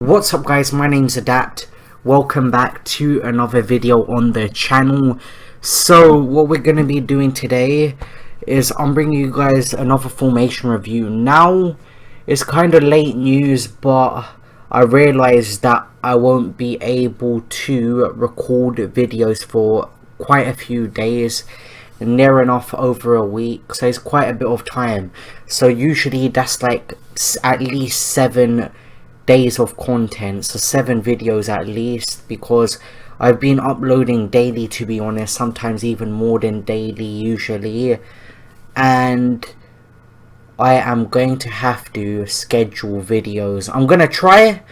What's up guys, my name's Adapt. Welcome back to another video on the channel. So what we're going to be doing today is I'm bringing you guys another formation review. Now it's kind of late news, but I realized that I won't be able to record videos for quite a few days, near enough over a week, so it's quite a bit of time. So usually that's like at least 7 days of content, so 7 videos at least, because I've been uploading daily, to be honest, sometimes even more than daily usually, and I am going to have to schedule videos. I'm gonna try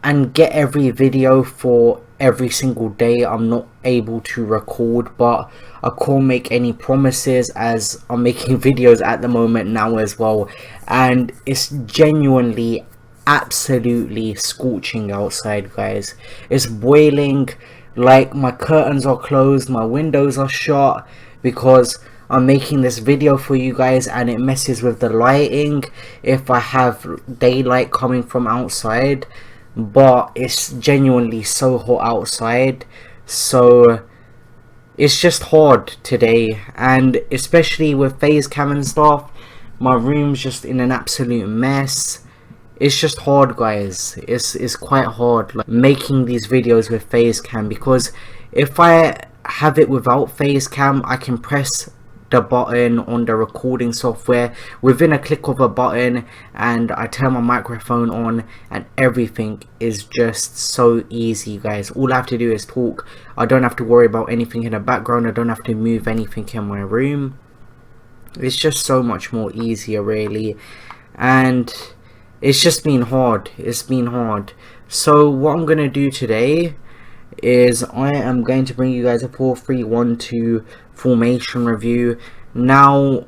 and get every video for every single day I'm not able to record, but I can't make any promises as I'm making videos at the moment now as well, and it's genuinely absolutely scorching outside, guys. It's boiling. Like, my curtains are closed, my windows are shut, because I'm making this video for you guys, and it messes with the lighting if I have daylight coming from outside. But it's genuinely so hot outside, so it's just hard today, and especially with phase cam and stuff, my room's just in an absolute mess. It's just hard, guys. It's quite hard, like, making these videos with phase cam, because if I have it without phase cam, I can press the button on the recording software within a click of a button, and I turn my microphone on, and everything is just so easy, guys. All I have to do is talk. I don't have to worry about anything in the background. I don't have to move anything in my room. It's just so much more easier, really, and it's just been hard. It's been hard. So what I'm gonna do today is I am going to bring you guys a 4-3-1-2 formation review. Now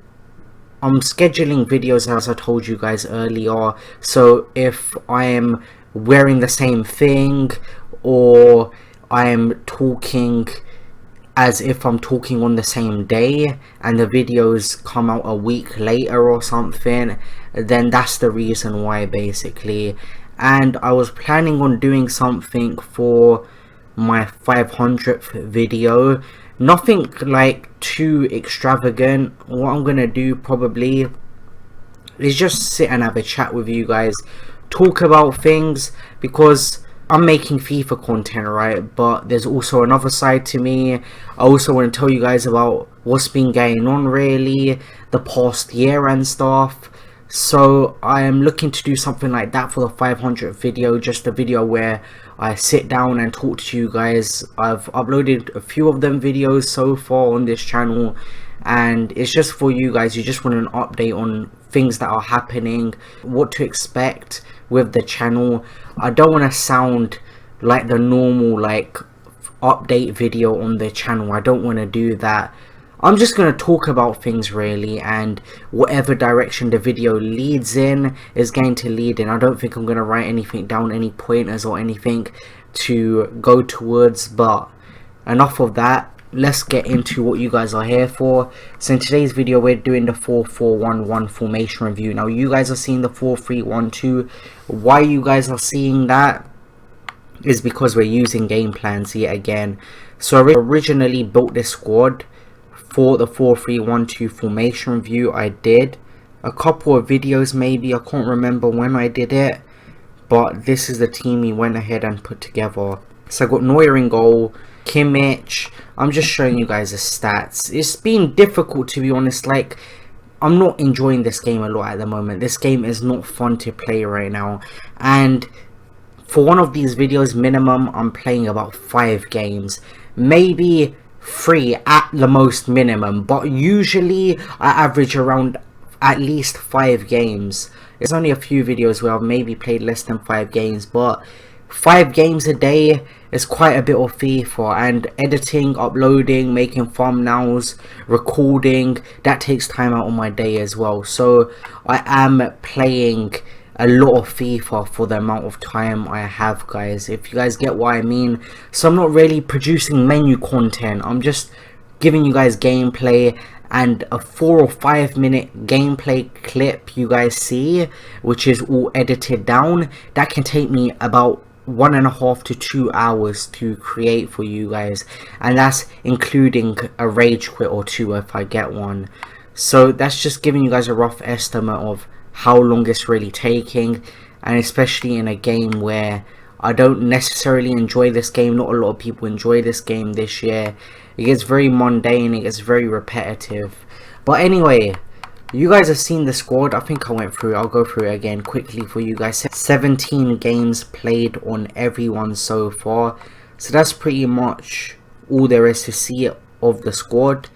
I'm scheduling videos as I told you guys earlier, so if I am wearing the same thing, or I am talking as if I'm talking on the same day and the videos come out a week later or something, then that's the reason why, basically. And I was planning on doing something for my 500th video, nothing like too extravagant. What I'm gonna do probably is just sit and have a chat with you guys, talk about things, because I'm making FIFA content, right? But there's also another side to me. I also want to tell you guys about what's been going on, really, the past year and stuff. So I am looking to do something like that for the 500th video, just a video where I sit down and talk to you guys. I've uploaded a few of them videos so far on this channel, and it's just for you guys. You just want an update on things that are happening, what to expect with the channel. I don't want to sound like the normal like update video on the channel. I don't want to do that. I'm just going to talk about things, really, and whatever direction the video leads in is going to lead in. I don't think I'm going to write anything down, any pointers or anything to go towards, but enough of that. Let's get into what you guys are here for. So in today's video, we're doing the 4-4-1-1 formation review. Now you guys are seeing the 4-3-1-2. Why you guys are seeing that is because we're using game plans yet again. So I originally built this squad for the 4-3-1-2 formation review. I did a couple of videos, maybe, I can't remember when I did it, but this is the team we went ahead and put together. So I got Neuer in goal, Kimmich. I'm just showing you guys the stats. It's been difficult, to be honest. Like, I'm not enjoying this game a lot at the moment. This game is not fun to play right now, and for one of these videos minimum, I'm playing about 5 games, maybe 3 at the most minimum, but usually I average around at least 5 games. There's only a few videos where I've maybe played less than 5 games, but 5 games a day is quite a bit of FIFA, and editing, uploading, making thumbnails, recording, that takes time out of my day as well. So I am playing a lot of FIFA for the amount of time I have, guys, if you guys get what I mean. So I'm not really producing menu content, I'm just giving you guys gameplay and a 4 or 5 minute gameplay clip you guys see, which is all edited down, that can take me about 1.5 to 2 hours to create for you guys, and that's including a rage quit or two if I get one. So that's just giving you guys a rough estimate of how long it's really taking, and especially in a game where I don't necessarily enjoy this game. Not a lot of people enjoy this game this year. It gets very mundane, it gets very repetitive. But anyway, you guys have seen the squad. I think I went through it. I'll go through it again quickly for you guys. 17 games played on everyone so far. So that's pretty much all there is to see of the squad.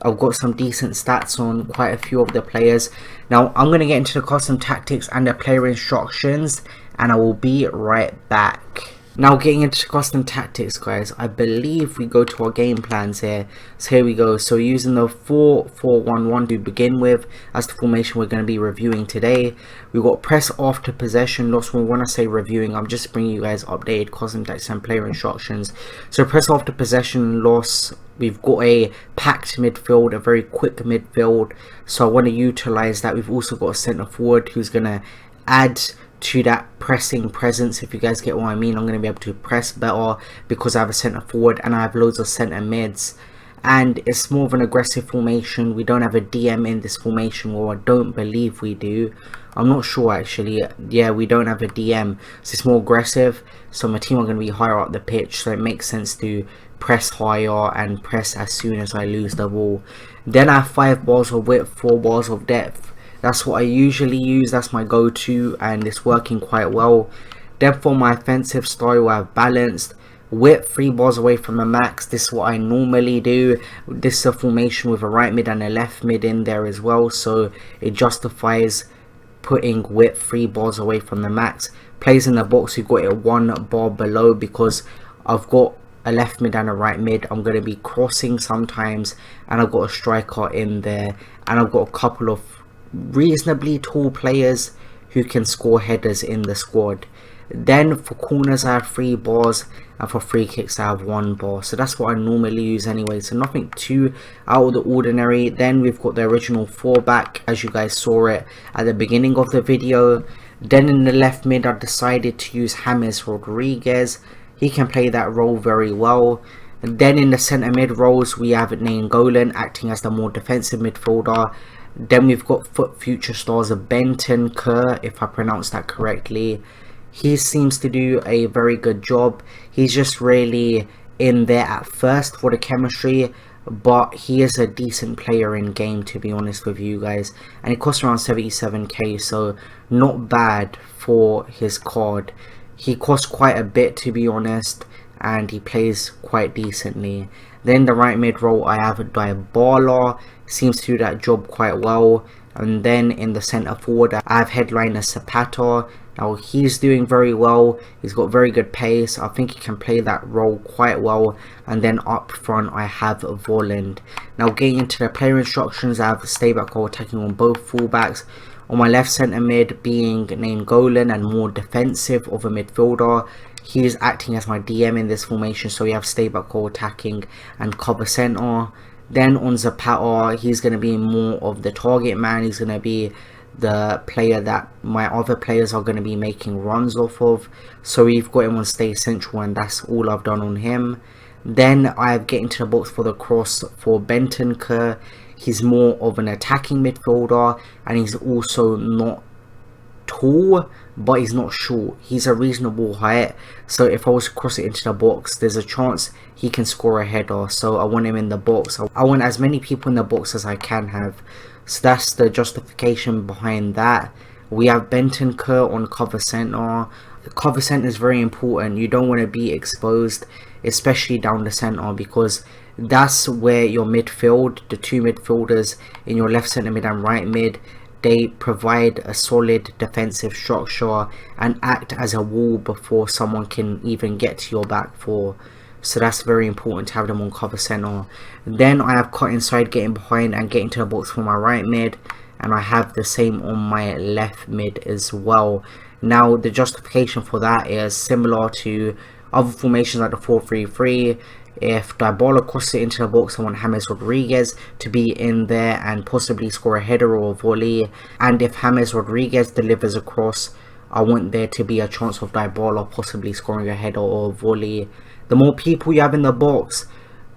I've got some decent stats on quite a few of the players. Now I'm going to get into the custom tactics and the player instructions, and I will be right back. Now getting into custom tactics, guys, I believe we go to our game plans here. So here we go. So using the 4-4-1-1 to begin with, that's the formation we're going to be reviewing today. We've got press after possession loss. When I say reviewing, I'm just bringing you guys updated custom tactics and player instructions. So press after possession loss, we've got a packed midfield, a very quick midfield, so I want to utilize that. We've also got a centre forward who's going to add to that pressing presence, if you guys get what I mean. I'm going to be able to press better because I have a centre forward and I have loads of centre mids, and it's more of an aggressive formation. We don't have a DM in this formation, or I don't believe we do. I'm not sure actually. Yeah, we don't have a DM, so it's more aggressive. So my team are going to be higher up the pitch, so it makes sense to press higher and press as soon as I lose the ball. Then I have 5 bars of width, 4 bars of depth. That's what I usually use, that's my go-to, and it's working quite well. Then for my offensive style, I have balanced, width 3 bars away from the max. This is what I normally do. This is a formation with a right mid and a left mid in there as well, so it justifies putting width 3 bars away from the max. Plays in the box, we've got it 1 bar below because I've got a left mid and a right mid. I'm going to be crossing sometimes, and I've got a striker in there, and I've got a couple of reasonably tall players who can score headers in the squad. Then for corners I have 3 bars, and for free kicks I have 1 bar. So that's what I normally use anyway, so nothing too out of the ordinary. Then we've got the original 4-back, as you guys saw it at the beginning of the video. Then in the left mid I decided to use James Rodriguez. He can play that role very well. And then in the centre mid roles we have Nainggolan acting as the more defensive midfielder. Then we've got future stars of Benton Kerr, if I pronounce that correctly. He seems to do a very good job. He's just really in there at first for the chemistry, but he is a decent player in game, to be honest with you guys. And it costs around 77k, so not bad for his card. He costs quite a bit, to be honest, and he plays quite decently. Then the right mid role I have Dybala, seems to do that job quite well. And then in the centre forward I have headliner Zapata. Now he's doing very well, he's got very good pace, I think he can play that role quite well. And then up front I have Volland. Now getting into the player instructions, I have stay back or attacking on both fullbacks. On my left centre mid being Nainggolan and more defensive of a midfielder. He is acting as my DM in this formation, so we have stay back or attacking and cover centre. Then on Zapata, he's going to be more of the target man. He's going to be the player that my other players are going to be making runs off of. So we've got him on stay central, and that's all I've done on him. Then I have getting to the box for the cross for Benton Kerr. He's more of an attacking midfielder, and he's also not tall, but he's not short. He's a reasonable height, so if I was to cross it into the box, there's a chance he can score a header. So I want him in the box. I want as many people in the box as I can have. So that's the justification behind that. We have Benton Kerr on cover centre. Cover centre is very important. You don't want to be exposed, especially down the centre, because that's where your midfield, the 2 midfielders in your left centre mid and right mid, they provide a solid defensive structure and act as a wall before someone can even get to your back 4. So that's very important to have them on cover centre. Then I have cut inside, getting behind and getting to the box for my right mid, and I have the same on my left mid as well. Now the justification for that is similar to Other formations like the 4-3-3, if Dybala crosses it into the box, I want James Rodriguez to be in there and possibly score a header or a volley. And if James Rodriguez delivers a cross, I want there to be a chance of Dybala possibly scoring a header or a volley. The more people you have in the box,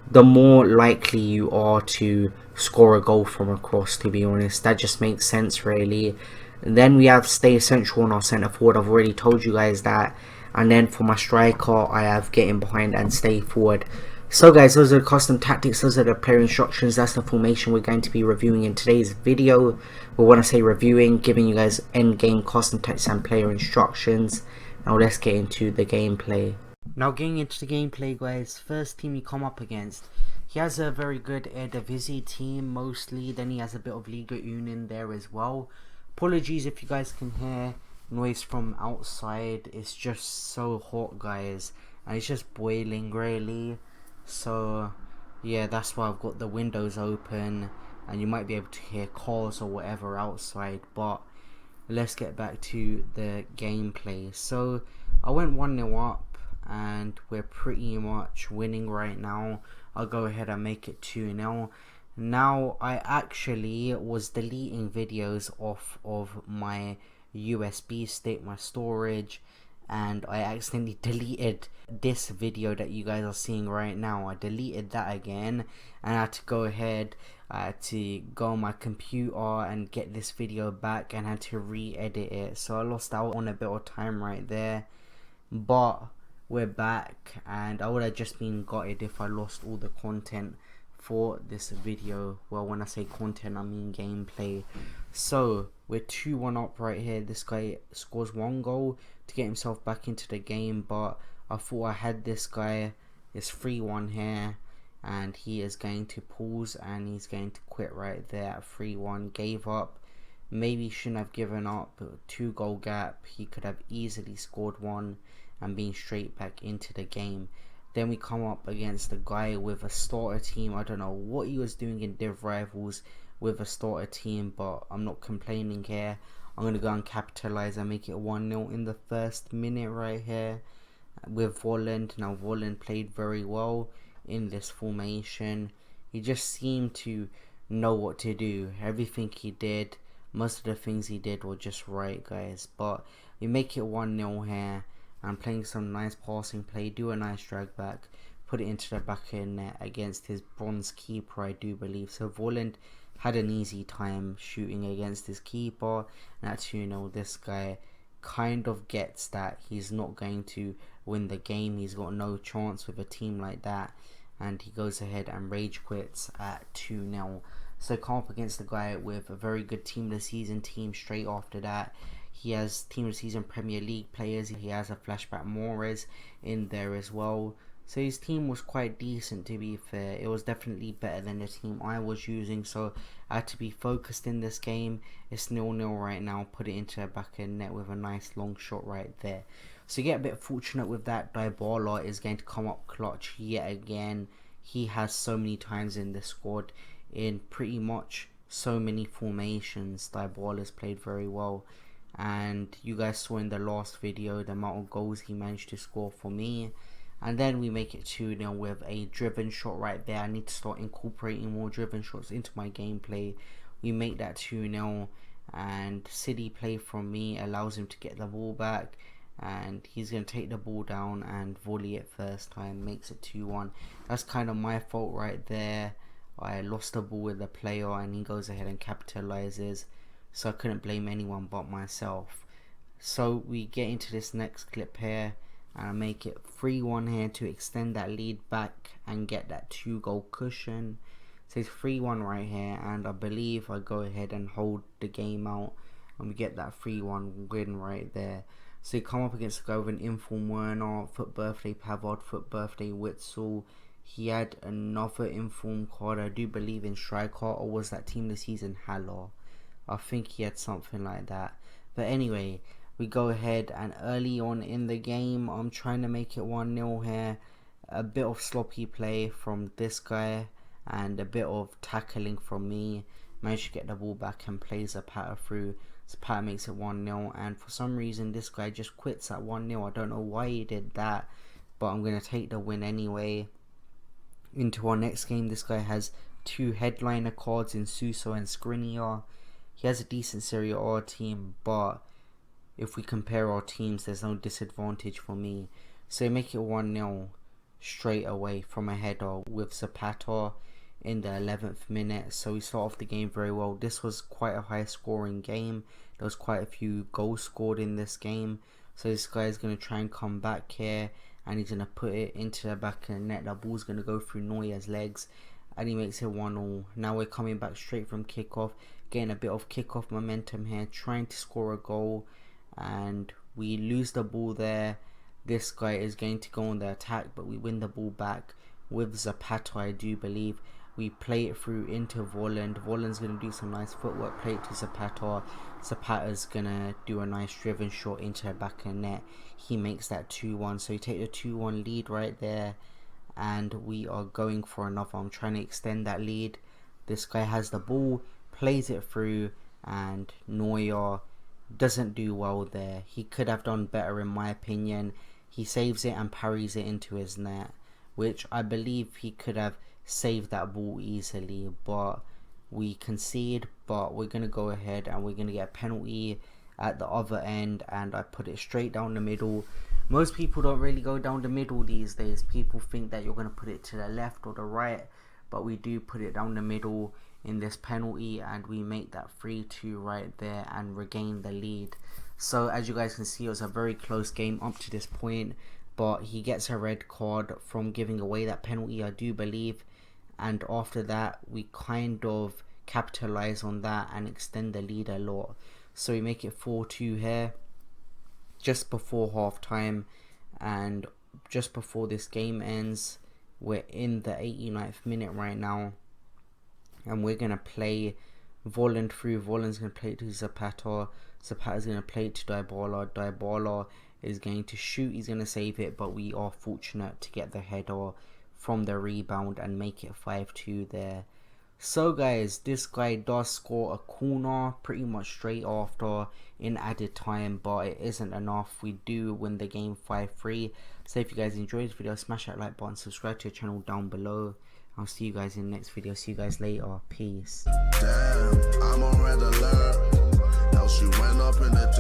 the more likely you are to score a goal from a cross, to be honest. That just makes sense, really. And then we have stay central on our centre forward. I've already told you guys that. And then for my striker, I have getting behind and stay forward. So guys, those are the custom tactics, those are the player instructions, that's the formation we're going to be reviewing in today's video. We want to say reviewing, giving you guys end game custom tactics and player instructions. Now let's get into the gameplay. Now getting into the gameplay, guys, first team you come up against, he has a very good Eredivisie team mostly, then he has a bit of Liga 1 in there as well. Apologies if you guys can hear noise from outside, it's just so hot, guys, and it's just boiling really. So yeah, that's why I've got the windows open and you might be able to hear cars or whatever outside. But let's get back to the gameplay. So I went 1-0 up and we're pretty much winning right now. I'll go ahead and make it 2-0. Now I actually was deleting videos off of my USB stick, my storage, and I accidentally deleted this video that you guys are seeing right now. I deleted that again and I had to go ahead to go on my computer and get this video back and had to re-edit it, so I lost out on a bit of time right there. But we're back and I would have just been gutted if I lost all the content for this video. Well, when I say content, I mean gameplay. So we're 2-1 up right here. This guy scores 1 goal to get himself back into the game, but I thought I had this guy. It's 3-1 here and he is going to pause and he's going to quit right there at 3-1. Gave up. Maybe shouldn't have given up. 2-goal gap, he could have easily scored 1 and been straight back into the game. Then we come up against a guy with a starter team. I don't know what he was doing in Div Rivals with a starter team, but I'm not complaining here. I'm going to go and capitalize and make it 1-0 in the first minute right here with Volland. Now Volland played very well in this formation. He just seemed to know what to do. Everything he did, most of the things he did were just right, guys. But we make it 1-0 here. I'm playing some nice passing play, do a nice drag back, put it into the back of net against his bronze keeper, I do believe. So Volland had an easy time shooting against his keeper, and at 2-0 this guy kind of gets that he's not going to win the game. He's got no chance with a team like that, and he goes ahead and rage quits at 2-0. So come up against the guy with a very good team of the season team straight after that. He has team of the season Premier League players. He has a flashback Morris in there as well. So his team was quite decent, to be fair. It was definitely better than the team I was using. So I had to be focused in this game. It's 0-0 right now. Put it into the back of net with a nice long shot right there. So you get a bit fortunate with that. Dybala is going to come up clutch yet again. He has so many times in the squad in pretty much so many formations. Dybala has played very well. And you guys saw in the last video the amount of goals he managed to score for me. And then we make it 2-0 with a driven shot right there. I need to start incorporating more driven shots into my gameplay. We make that 2-0 and City play from me allows him to get the ball back, and he's going to take the ball down and volley it first time, makes it 2-1. That's kind of my fault right there. I lost the ball with the player and he goes ahead and capitalizes. So I couldn't blame anyone but myself. So we get into this next clip here and I make it 3-1 here to extend that lead back and get that 2-goal cushion. So it's 3-1 right here, and I believe I go ahead and hold the game out and we get that 3-1 win right there. So you come up against a guy with an inform Werner, foot birthday Pavard, foot birthday Witzel. He had another inform card, I do believe in striker, or was that team this season Haller? I think he had something like that. But anyway, we go ahead and early on in the game, I'm trying to make it 1-0 here. A bit of sloppy play from this guy and a bit of tackling from me. Managed to get the ball back and plays a patter through. So patter makes it 1-0, and for some reason this guy just quits at 1-0. I don't know why he did that, but I'm going to take the win anyway. Into our next game, this guy has 2 headliner cards in Suso and Skriniar. He has a decent Serie A team, but if we compare our teams, there's no disadvantage for me. So make it 1-0 straight away from a header with Zapata in the 11th minute. So we start off the game very well. This was quite a high scoring game. There was quite a few goals scored in this game. So this guy is going to try and come back here, and he's going to put it into the back of the net. The ball's going to go through Neuer's legs, and he makes it 1-0. Now we're coming back straight from kickoff, getting a bit of kickoff momentum here, trying to score a goal, and we lose the ball there. This guy is going to go on the attack, but we win the ball back with Zapata, I do believe. We play it through into Volland. Volland's going to do some nice footwork, play it to Zapata. Zapata's going to do a nice driven shot into the back of the net. He makes that 2-1. So we take the 2-1 lead right there, and we are going for another. I'm trying to extend that lead. This guy has the ball, plays it through, and Neuer doesn't do well there. He could have done better in my opinion. He saves it and parries it into his net, which I believe he could have saved that ball easily, but we concede. But we're going to go ahead and we're going to get a penalty at the other end, and I put it straight down the middle. Most people don't really go down the middle these days. People think that you're going to put it to the left or the right, but we do put it down the middle in this penalty, and we make that 3-2 right there and regain the lead. So as you guys can see, it was a very close game up to this point, but he gets a red card from giving away that penalty, I do believe, and after that we kind of capitalize on that and extend the lead a lot. So we make it 4-2 here just before half time, and just before this game ends. We're in the 89th minute right now, and we're going to play Volland through. Volland's going to play it to Zapata. Zapata's going to play it to Dybala. Dybala is going to shoot. He's going to save it, but we are fortunate to get the header from the rebound and make it 5-2 there. So guys, this guy does score a corner pretty much straight after in added time, but it isn't enough. We do win the game 5-3. So if you guys enjoyed this video, smash that like button, subscribe to the channel down below. I'll see you guys in the next video. See you guys later. Peace. Damn, I'm on red alert. Now she went up in the